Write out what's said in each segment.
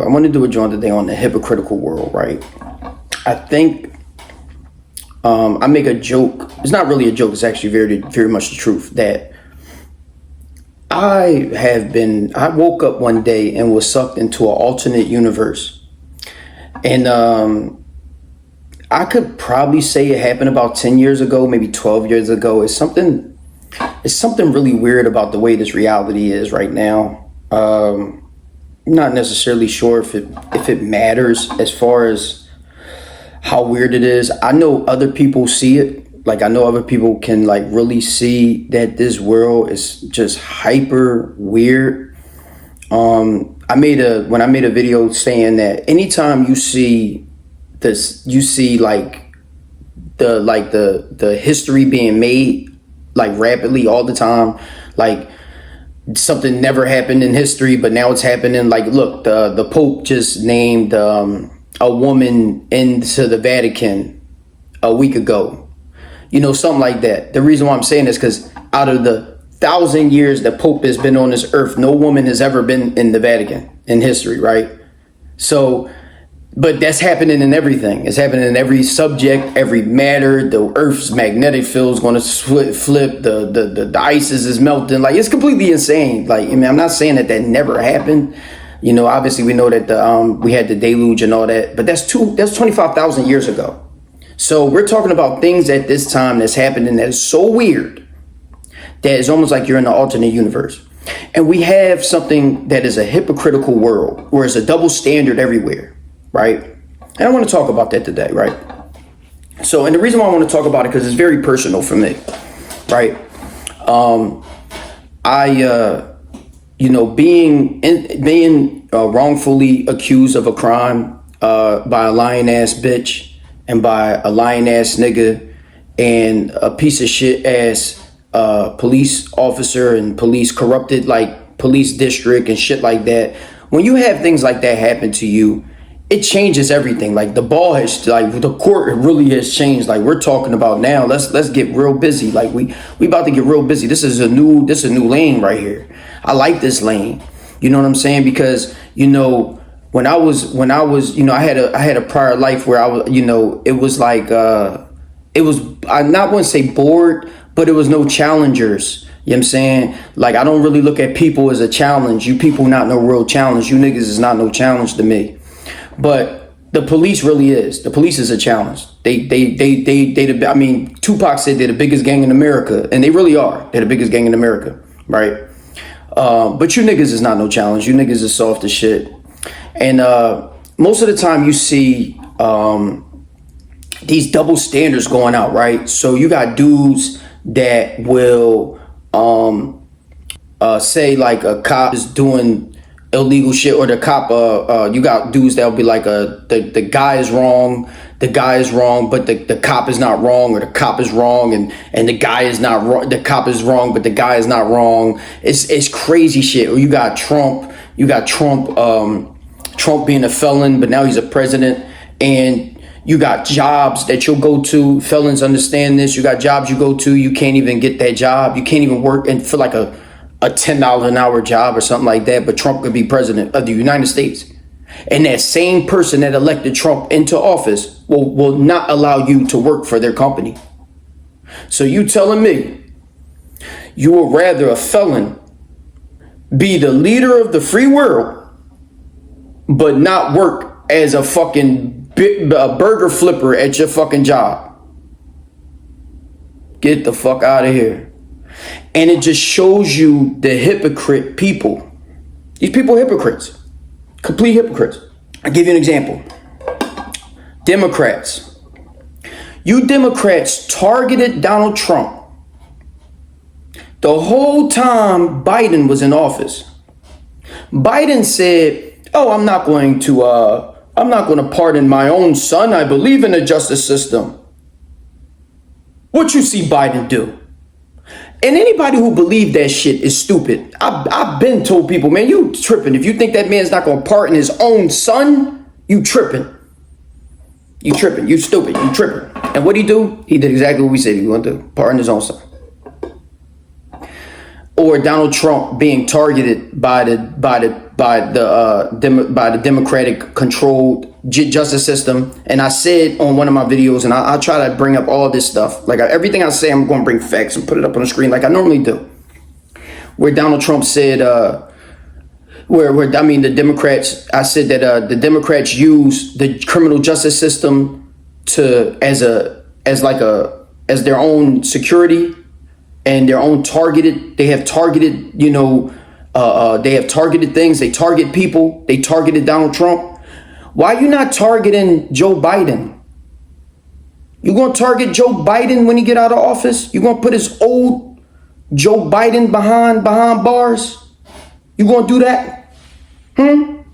I want to do a joint today on the hypocritical world, right? I think I make a joke. It's not really a joke. It's actually very, very much the truth that I woke up one day and was sucked into an alternate universe. And I could probably say it happened about 10 years ago, maybe 12 years ago. It's something really weird about the way this reality is right now. I'm not necessarily sure if it matters as far as how weird it is. I know other people see it. Like, I know other people can like really see that this world is just hyper weird. When I made a video saying that anytime you see this, you see like the history being made like rapidly all the time, like something never happened in history, but now it's happening. Like, look, the Pope just named a woman into the Vatican a week ago. You know, something like that. The reason why I'm saying this because out of the 1,000 years that Pope has been on this earth, no woman has ever been in the Vatican in history, right? So, but that's happening in everything. It's happening in every subject, every matter. The Earth's magnetic field is going to flip. The ice is melting. Like, it's completely insane. Like, I mean, I'm not saying that never happened. You know, obviously we know that we had the deluge and all that, but that's 25,000 years ago. So we're talking about things at this time that's happening that is so weird that it's almost like you're in an alternate universe. And we have something that is a hypocritical world where it's a double standard everywhere, right? And I want to talk about that today, right? So, and the reason why I want to talk about it because it's very personal for me, right? Being wrongfully accused of a crime by a lying ass bitch and by a lying ass nigga and a piece of shit ass police officer and police corrupted like police district and shit like that. When you have things like that happen to you, it changes everything. Like, the ball has, like, the court really has changed. Like, we're talking about now, let's get real busy. Like, we about to get real busy. This is a new lane right here. I like this lane. You know what I'm saying? Because, you know, when I was, you know, I had a prior life where I was, you know, it was like, it was, I not want to say bored, but it was no challengers. You know what I'm saying? Like, I don't really look at people as a challenge. You people not no real challenge. You niggas is not no challenge to me. But the police really is. The police is a challenge. I mean, Tupac said they're the biggest gang in America, and they really are. They're the biggest gang in America, right? But you niggas is not no challenge. You niggas is soft as shit. And most of the time you see these double standards going out, right? So you got dudes that will say like a cop is doing illegal shit, or the cop you got dudes that'll be like the guy is wrong, but the cop is not wrong, or the cop is wrong and the guy is not wrong, the cop is wrong but the guy is not wrong. It's crazy shit. Or you got Trump being a felon, but now he's a president. And you got jobs that you'll go to, felons understand this, you got jobs you go to, you can't even get that job, you can't even work and feel like a $10 an hour job or something like that, but Trump could be president of the United States. And that same person that elected Trump into office will not allow you to work for their company. So you telling me you would rather a felon be the leader of the free world, but not work as a fucking burger flipper at your fucking job? Get the fuck out of here. And it just shows you the hypocrite people. These people are hypocrites. Complete hypocrites. I'll give you an example. Democrats. You Democrats targeted Donald Trump the whole time Biden was in office. Biden said, "Oh, I'm not going to pardon my own son. I believe in the justice system." What you see Biden do? And anybody who believed that shit is stupid. I've been told people, man, you tripping. If you think that man's not going to pardon his own son, you tripping. You tripping. You stupid. You tripping. And what'd he do? He did exactly what we said he was going to do. Pardon his own son. Or Donald Trump being targeted by the by the Democratic controlled justice system. And I said on one of my videos, and I'll try to bring up all this stuff. Like everything I say, I'm going to bring facts and put it up on the screen like I normally do. Where Donald Trump said, the Democrats, I said that the Democrats use the criminal justice system as their own security and their own targeted. They have targeted, they have targeted things. They target people. They targeted Donald Trump. Why are you not targeting Joe Biden? You gonna target Joe Biden when he get out of office? You gonna put his old Joe Biden behind bars? You gonna do that? You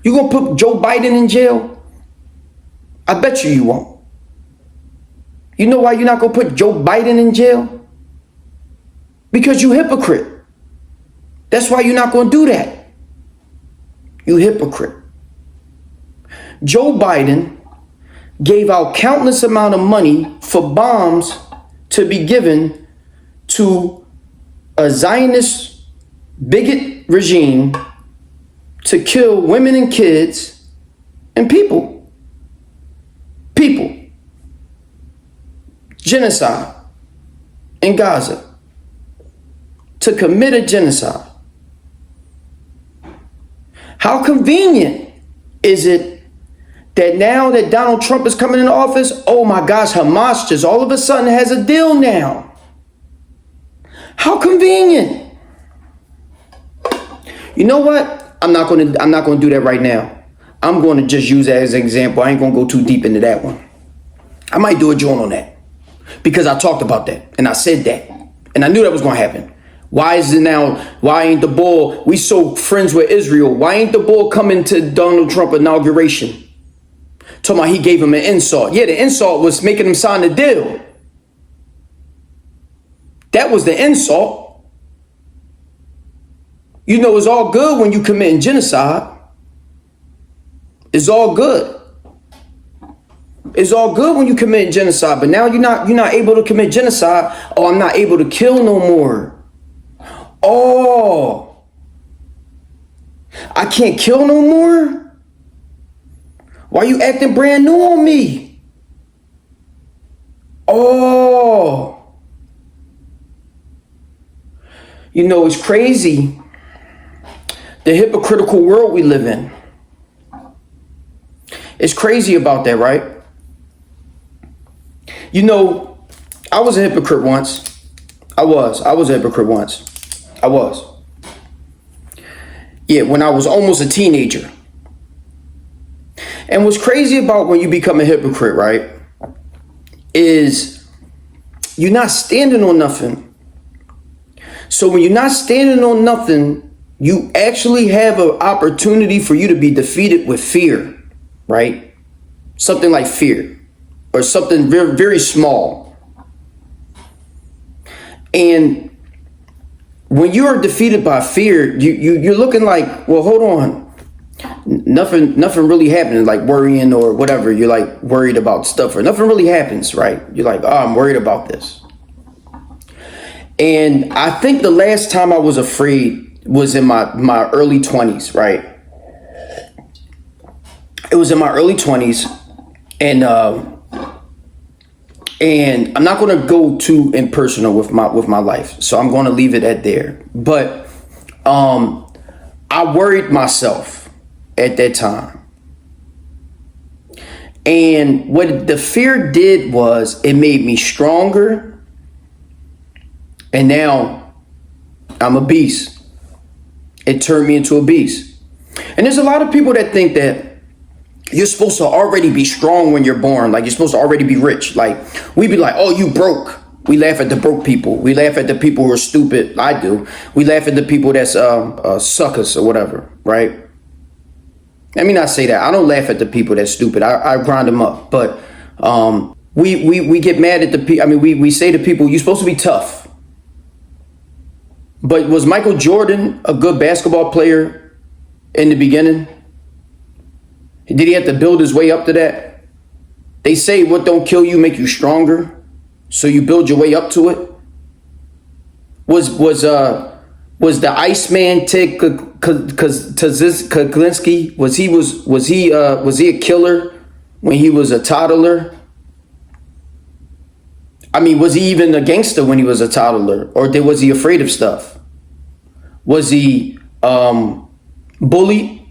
gonna put Joe Biden in jail? I bet you won't. You know why you're not gonna put Joe Biden in jail? Because you hypocrite. That's why you're not gonna do that. You hypocrite. Joe Biden gave out countless amount of money for bombs to be given to a Zionist bigot regime to kill women and kids and people. Genocide in Gaza. To commit a genocide. How convenient is it that now that Donald Trump is coming into office, oh my gosh, Hamas just all of a sudden has a deal now. How convenient. You know what? I'm not going to do that right now. I'm going to just use that as an example. I ain't going to go too deep into that one. I might do a joint on that because I talked about that and I said that and I knew that was going to happen. Why ain't the bull? We so friends with Israel. Why ain't the bull coming to Donald Trump inauguration? Talking about he gave him an insult. Yeah, the insult was making him sign the deal. That was the insult. You know, it's all good when you committing genocide. It's all good. It's all good when you commit genocide, but now you're not able to commit genocide. Oh, I'm not able to kill no more. Oh, I can't kill no more? Why you acting brand new on me? Oh, you know, it's crazy. The hypocritical world we live in. It's crazy about that, right? You know, I was a hypocrite once. I was a hypocrite once. I was. Yeah, when I was almost a teenager. And what's crazy about when you become a hypocrite, right, is you're not standing on nothing. So when you're not standing on nothing, you actually have an opportunity for you to be defeated with fear, right? Something like fear or something very, very small. And when you're defeated by fear, you're looking like, well, hold on. Nothing really happening, like worrying or whatever. You're like worried about stuff or nothing really happens, right? You're like, oh, I'm worried about this. And I think the last time I was afraid was in my early 20s, right? It was in my early 20s. And I'm not going to go too impersonal with my life. So I'm going to leave it at there. But I worried myself at that time. And what the fear did was it made me stronger. And now I'm a beast. It turned me into a beast. And there's a lot of people that think that you're supposed to already be strong when you're born. Like you're supposed to already be rich. Like we be like, oh, you broke. We laugh at the broke people. We laugh at the people who are stupid. I do. We laugh at the people that's suckers or whatever, right? Let me not say that. I don't laugh at the people that's stupid. I grind them up. But we get mad at the people. I mean, we say to people, you're supposed to be tough. But was Michael Jordan a good basketball player in the beginning? Did he have to build his way up to that? They say what don't kill you make you stronger. So you build your way up to it. Was Was the Iceman Ted Kaczynski, was he a killer when he was a toddler? I mean, was he even a gangster when he was a toddler? Or was he afraid of stuff? Was he bullied,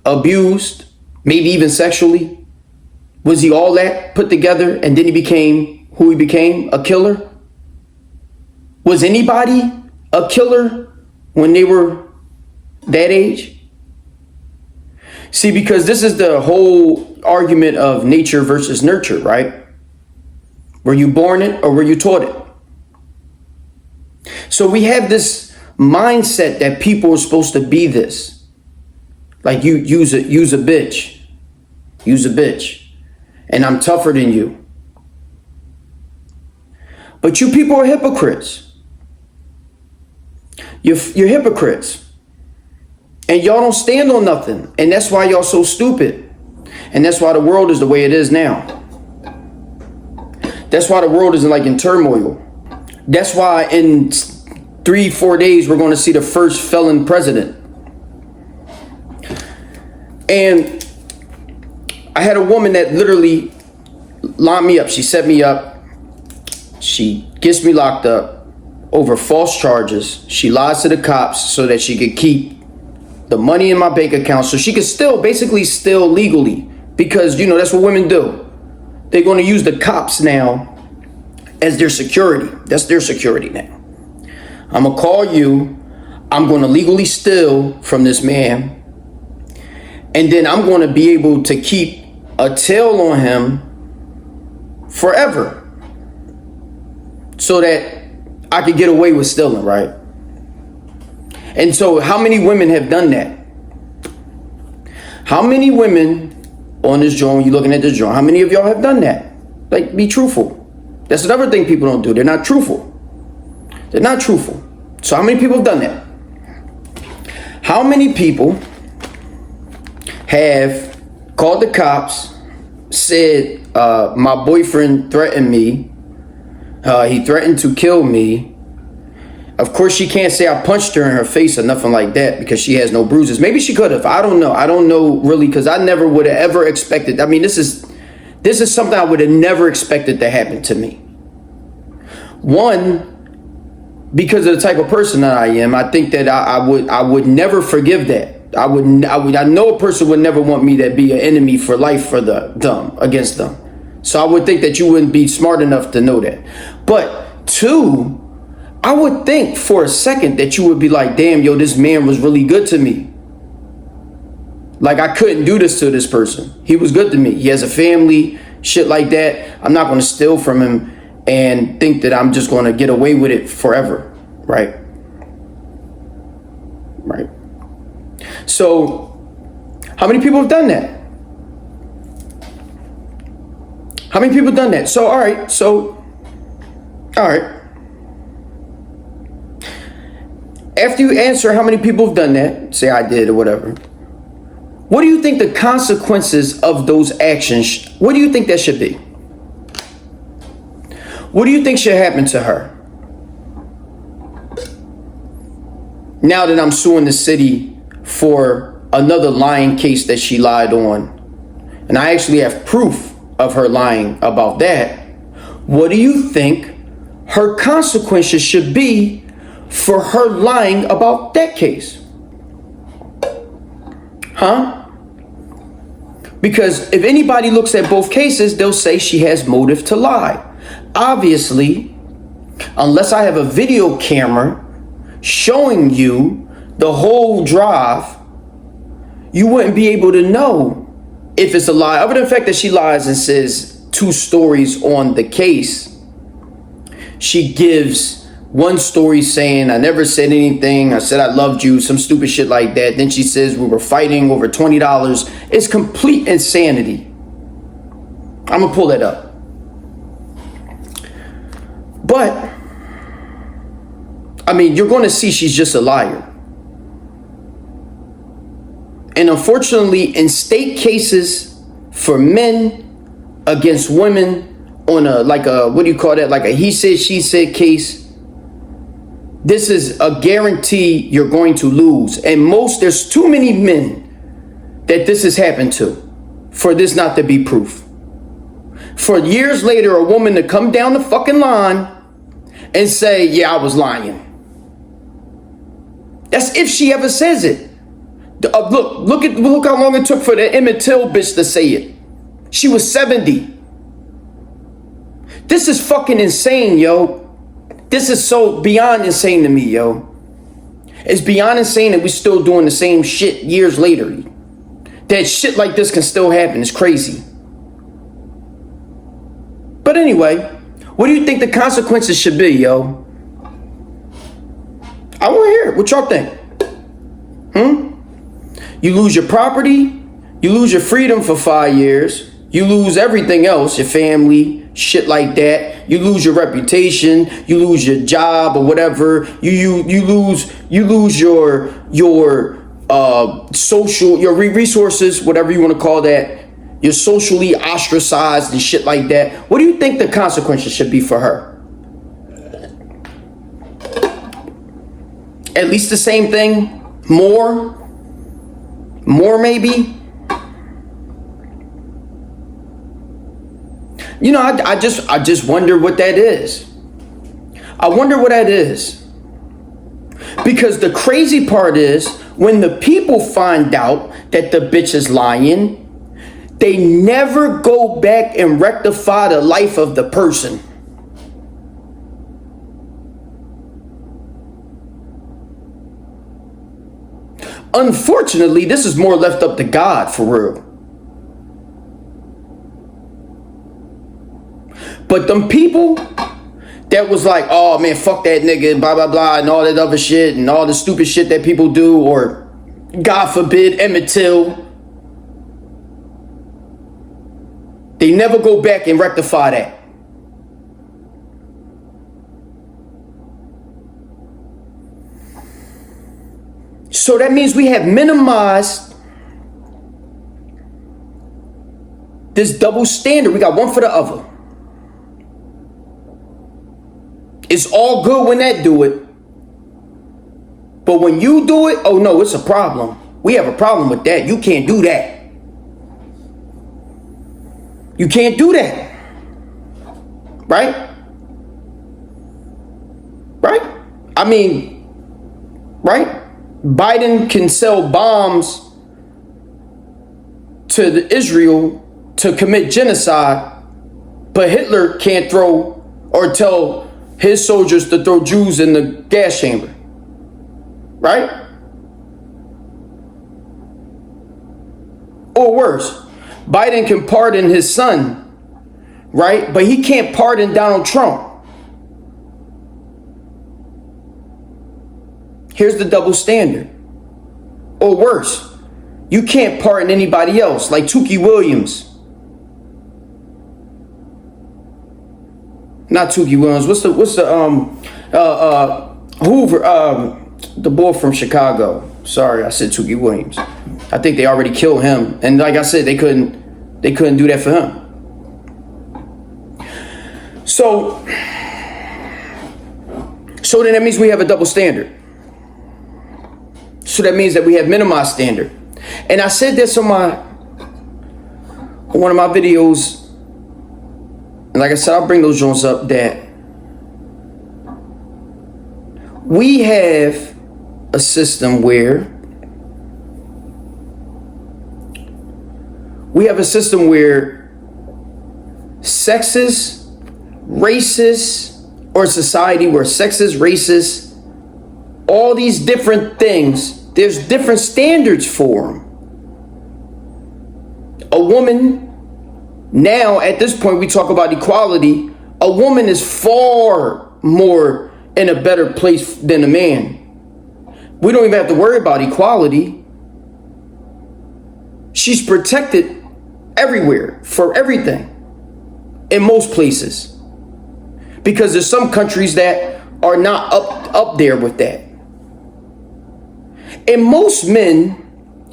abused, maybe even sexually? Was he all that put together and then he became who he became, a killer? Was anybody a killer when they were that age? See, because this is the whole argument of nature versus nurture, right? Were you born it or were you taught it? So we have this mindset that people are supposed to be this. Like you use a bitch. Use a bitch. And I'm tougher than you. But you people are hypocrites. You're hypocrites. And y'all don't stand on nothing. And that's why y'all so stupid. And that's why the world is the way it is now. That's why the world is in turmoil. That's why in 3-4 days we're going to see the first felon president. And I had a woman that literally lined me up. She set me up. She gets me locked up over false charges. She lies to the cops so that she could keep the money in my bank account so she could basically steal legally, because that's what women do. They're going to use the cops now as their security. That's their security now. I'm going to call you. I'm going to legally steal from this man. And then I'm going to be able to keep a tail on him forever so that I could get away with stealing, right? And so how many women have done that? How many women on this joint, you looking at this joint, how many of y'all have done that? Like, be truthful. That's another thing people don't do. They're not truthful. They're not truthful. So how many people have done that? How many people have called the cops, said, my boyfriend threatened me. He threatened to kill me. Of course, she can't say I punched her in her face or nothing like that because she has no bruises. Maybe she could have. I don't know. I don't know really, because I never would have ever expected. I mean, this is something I would have never expected to happen to me. One, because of the type of person that I am, I think that I would never forgive that. I know a person would never want me to be an enemy for life for them, against them. So I would think that you wouldn't be smart enough to know that. But two, I would think for a second that you would be like, damn, yo, this man was really good to me. Like, I couldn't do this to this person. He was good to me. He has a family, shit like that. I'm not going to steal from him and think that I'm just going to get away with it forever. Right? Right. So, how many people have done that? How many people have done that? So, all right. After you answer how many people have done that, say I did or whatever, what do you think the consequences of those actions, what do you think that should be? What do you think should happen to her? Now that I'm suing the city for another lying case that she lied on, and I actually have proof of her lying about that, what do you think her consequences should be for her lying about that case? Huh? Because if anybody looks at both cases, they'll say she has motive to lie. Obviously, unless I have a video camera showing you the whole drive, you wouldn't be able to know if it's a lie. Other than the fact that she lies and says 2 stories on the case, she gives one story saying, I never said anything. I said I loved you, some stupid shit like that. Then she says we were fighting over $20. It's complete insanity. I'm going to pull that up. But, I mean, you're going to see she's just a liar. And unfortunately, in state cases for men against women on like a he said, she said case, This is a guarantee you're going to lose. And there's too many men that this has happened to for this not to be proof. For years later, a woman to come down the fucking line and say, yeah, I was lying. That's if she ever says it. Look how long it took for the Emmit Till bitch to say it. She was 70. This is fucking insane, yo. This is so beyond insane to me, yo. It's beyond insane that we're still doing the same shit years later. That shit like this can still happen. It's crazy. But anyway, what do you think the consequences should be, yo? I want to hear it. What y'all think? You lose your property. You lose your freedom for 5 years. You lose everything else, your family, shit like that. You lose your reputation. You lose your job or whatever. You lose your social, your resources, whatever you want to call that. You're socially ostracized and shit like that. What do you think the consequences should be for her? At least the same thing? More maybe? You know, I just wonder what that is. I wonder what that is. Because the crazy part is, when the people find out that the bitch is lying, they never go back and rectify the life of the person. Unfortunately, this is more left up to God, for real. But them people that was like, oh man, fuck that nigga, blah, blah, blah, and all that other shit, and all the stupid shit that people do, or God forbid, Emmit Till, they never go back and rectify that. So that means we have minimized this double standard. We got one for the other. It's all good when that do it. But when you do it, oh no, it's a problem. We have a problem with that. You can't do that. You can't do that. Right? Right? I mean, right? Biden can sell bombs to Israel to commit genocide, but Hitler can't throw or tell his soldiers to throw Jews in the gas chamber. Right? Or worse, Biden can pardon his son, right? But he can't pardon Donald Trump. Here's the double standard. Or worse, you can't pardon anybody else, like Tookie Williams. Not Tookie Williams. What's the Hoover, the boy from Chicago. Sorry, I said Tookie Williams. I think they already killed him, and like I said, they couldn't do that for him. So then that means we have a double standard. So that means that we have minimized standard. And I said this on one of my videos, and like I said, I'll bring those joints up, that we have a system where sexist, racist, or a society where sexist, racist, all these different things, there's different standards for them. A woman, now at this point we talk about equality, a woman is far more in a better place than a man. We don't even have to worry about equality. She's protected everywhere for everything in most places, because there's some countries that are not up there with that. And most men,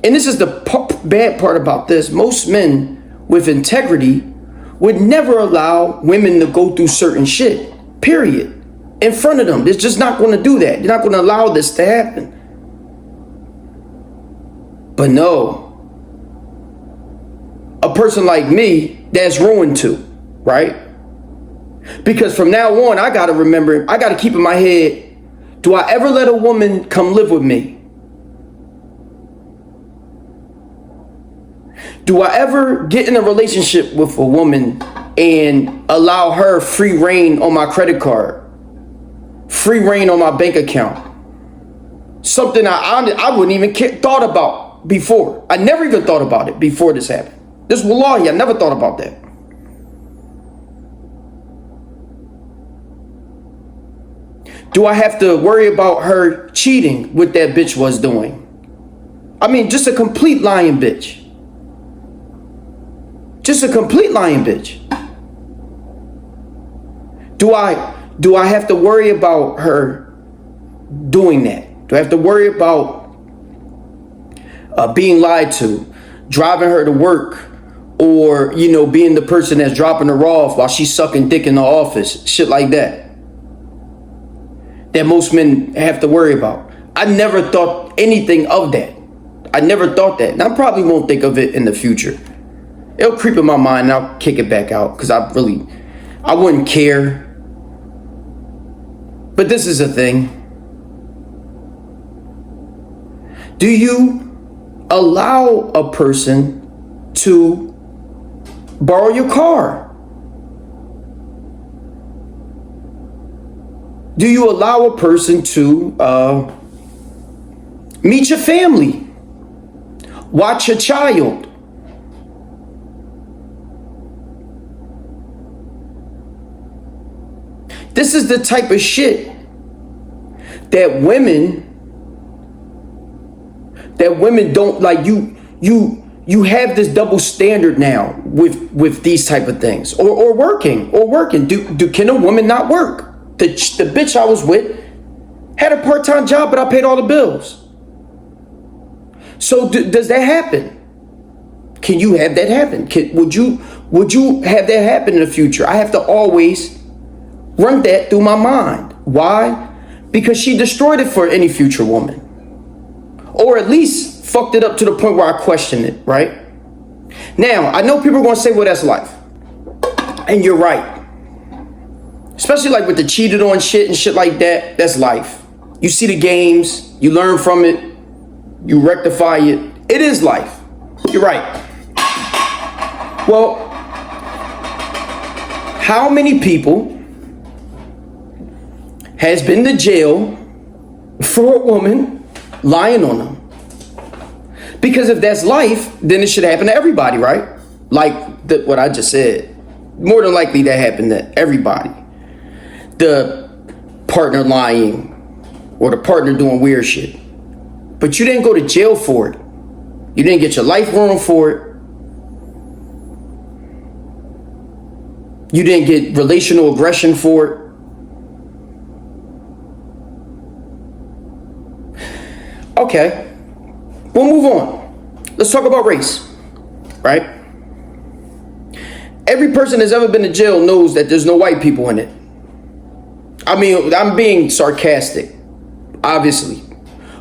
and this is the bad part about this, most men with integrity would never allow women to go through certain shit, period, in front of them. They're just not going to do that. They're not going to allow this to happen. But no, a person like me, that's ruined too, right? Because from now on, I got to remember, I got to keep in my head, do I ever let a woman come live with me? Do I ever get in a relationship with a woman and allow her free reign on my credit card, free reign on my bank account? Something I wouldn't even thought about before. I never even thought about it before this happened. This wallahi, I never thought about that. Do I have to worry about her cheating, what that bitch was doing? I mean, just a complete lying bitch. Just a complete lying bitch. Do I have to worry about her doing that? Do I have to worry about being lied to, driving her to work, or, you know, being the person that's dropping her off while she's sucking dick in the office, shit like that, that most men have to worry about? I never thought anything of that. I never thought that. And I probably won't think of it in the future. It'll creep in my mind and I'll kick it back out because I wouldn't care. But this is a thing. Do you allow a person to borrow your car? Do you allow a person to meet your family? Watch your child? This is the type of shit that women don't like. You have this double standard now with these type of things, or working. Can a woman not work? The bitch I was with had a part-time job, but I paid all the bills. So does that happen? Can you have that happen? Would you have that happen in the future? I have to always run that through my mind. Why? Because she destroyed it for any future woman, or at least fucked it up to the point where I question it, right? Now, I know people are going to say, well, that's life. And you're right. Especially like with the cheated on shit and shit like that, that's life. You see the games, you learn from it, you rectify it. It is life. You're right. Well, how many people has been to jail for a woman lying on them? Because if that's life, then it should happen to everybody, right? Like what I just said. More than likely that happened to everybody. The partner lying or the partner doing weird shit. But you didn't go to jail for it. You didn't get your life ruined for it. You didn't get relational aggression for it. Okay, we'll move on. Let's talk about race, right? Every person that's ever been to jail knows that there's no white people in it. I mean, I'm being sarcastic, obviously.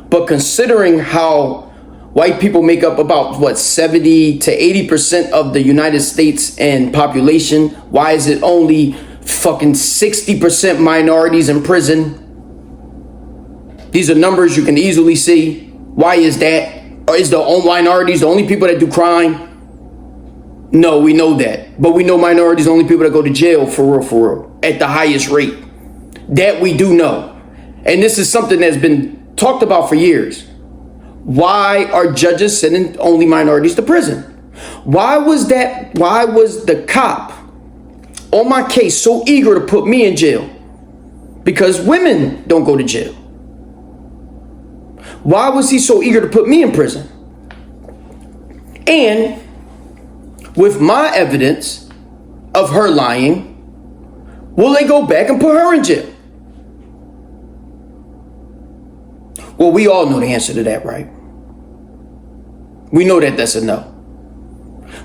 But considering how white people make up about, 70 to 80% of the United States and population, why is it only fucking 60% minorities in prison? These are numbers you can easily see. Why is that? Or is the minorities the only people that do crime? No, we know that. But we know minorities are the only people that go to jail for real, at the highest rate. That we do know. And this is something that's been talked about for years. Why are judges sending only minorities to prison? Why was the cop on my case so eager to put me in jail? Because women don't go to jail. Why was he so eager to put me in prison? And with my evidence of her lying, will they go back and put her in jail? Well, we all know the answer to that, right? We know that that's a no.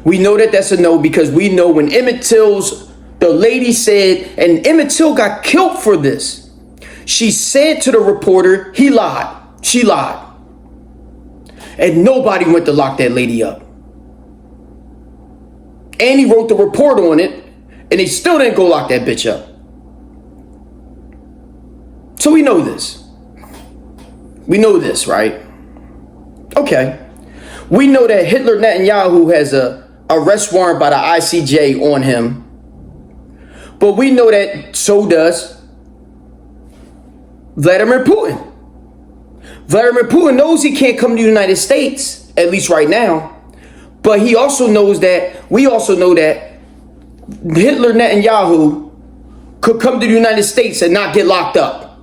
We know that that's a no because we know when Emmit Till's, the lady said, and Emmit Till got killed for this. She said to the reporter, he lied. She lied. And nobody went to lock that lady up. And he wrote the report on it, and they still didn't go lock that bitch up. So we know this. We know this, right? Okay. We know that Hitler Netanyahu has a arrest warrant by the ICJ on him. But we know that so does Vladimir Putin. Vladimir Putin knows he can't come to the United States, at least right now. But he also knows that, we also know that Hitler Netanyahu could come to the United States and not get locked up.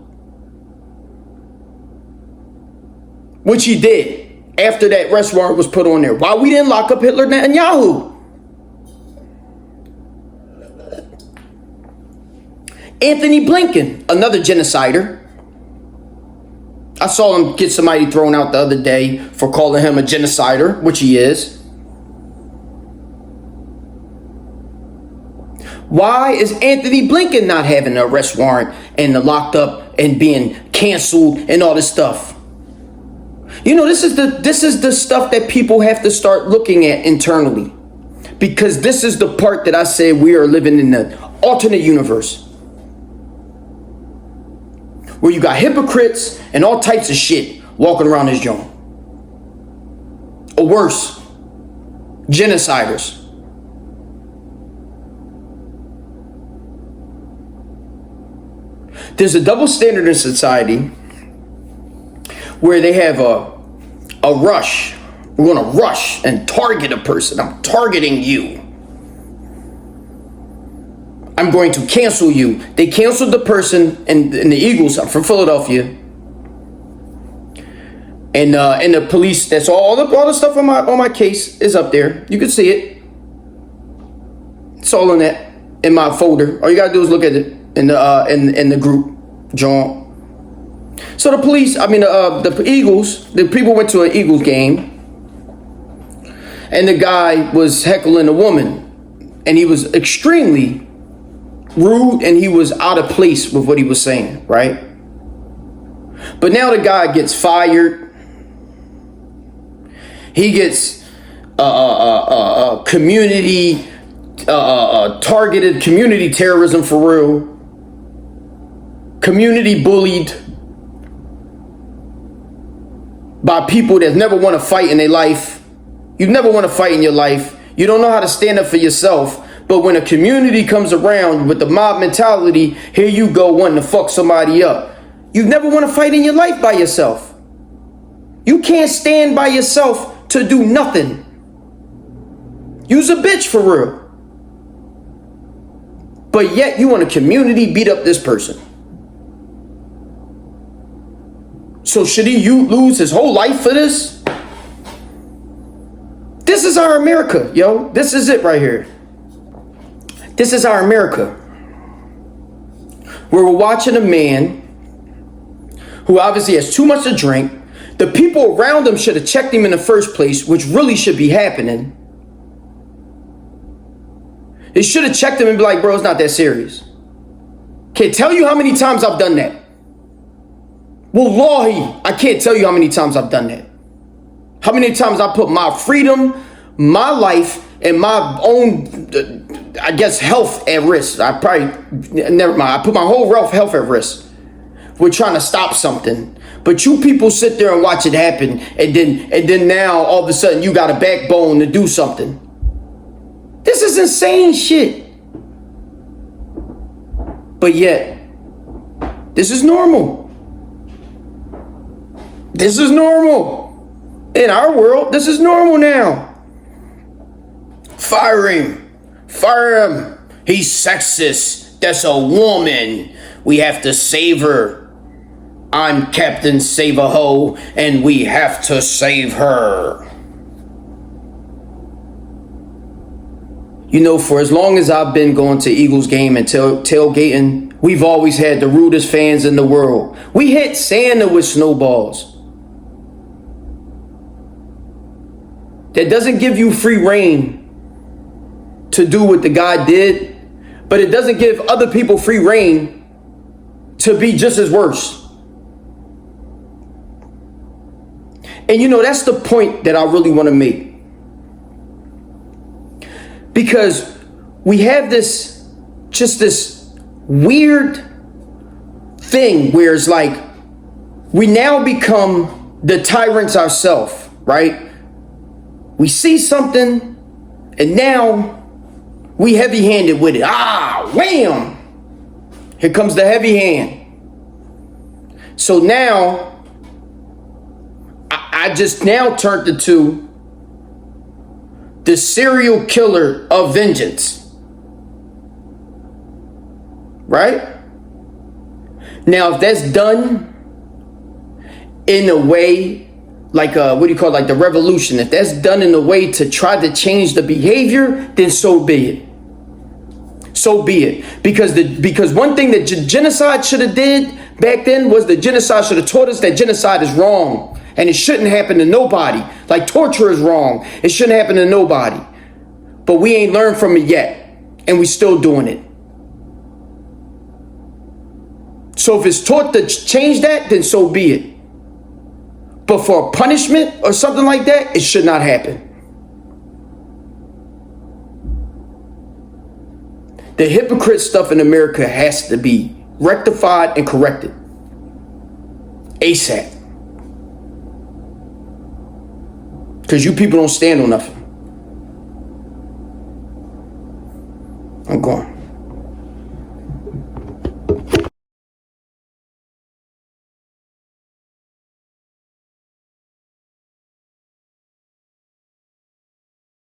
Which he did after that arrest warrant was put on there. Why we didn't lock up Hitler Netanyahu? Anthony Blinken, another genocider. I saw him get somebody thrown out the other day for calling him a genocider, which he is. Why is Anthony Blinken not having an arrest warrant and locked up and being canceled and all this stuff? You know, this is the stuff that people have to start looking at internally. Because this is the part that I said we are living in an alternate universe. Where you got hypocrites and all types of shit walking around this joint. Or worse, genociders. There's a double standard in society where they have a rush. We're going to rush and target a person. I'm targeting you. I'm going to cancel you. They canceled the person in the Eagles. I'm from Philadelphia. And the police, that's all the stuff on my case is up there. You can see it. It's all in my folder. All you gotta do is look at it in the group, John. So the police, the Eagles, the people went to an Eagles game, and the guy was heckling a woman, and he was extremely rude, and he was out of place with what he was saying, right? But now the guy gets fired. He gets community targeted community terrorism for real. Community bullied by people that never want to fight in their life. You never want to fight in your life. You don't know how to stand up for yourself. But when a community comes around with the mob mentality, here you go wanting to fuck somebody up. You never want to fight in your life by yourself. You can't stand by yourself to do nothing. You's a bitch for real. But yet you want a community beat up this person. So should he lose his whole life for this? This is our America, yo. This is it right here. This is our America. Where we're watching a man who obviously has too much to drink. The people around him should have checked him in the first place, which really should be happening. They should have checked him and be like, bro, it's not that serious. Can't tell you how many times I've done that. Wallahi, I can't tell you how many times I've done that. How many times I put my freedom, my life, and my own, health at risk. Never mind. I put my whole health at risk. We're trying to stop something. But you people sit there and watch it happen. And then now all of a sudden you got a backbone to do something. This is insane shit. But yet, this is normal. This is normal. In our world, this is normal now. Fire him. Fire him. He's sexist. That's a woman. We have to save her. I'm Captain Save-A-Ho, and we have to save her. You know, for as long as I've been going to Eagles game and tailgating, we've always had the rudest fans in the world. We hit Santa with snowballs. That doesn't give you free reign to do what the guy did, but it doesn't give other people free reign to be just as worse. And you know, that's the point that I really want to make. Because we have this weird thing where it's like we now become the tyrants ourselves, right? We see something and now we heavy-handed with it. Ah, wham! Here comes the heavy hand. So now I just now turned into the serial killer of vengeance. Right? Now, if that's done in a way like like the revolution, if that's done in a way to try to change the behavior, then so be it. So be it. Because one thing that genocide should have did back then was that genocide should have taught us that genocide is wrong. And it shouldn't happen to nobody. Like torture is wrong. It shouldn't happen to nobody. But we ain't learned from it yet. And we still doing it. So if it's taught to change that, then so be it. But for a punishment or something like that, it should not happen. The hypocrite stuff in America has to be rectified and corrected. ASAP. Because you people don't stand on nothing. I'm gone.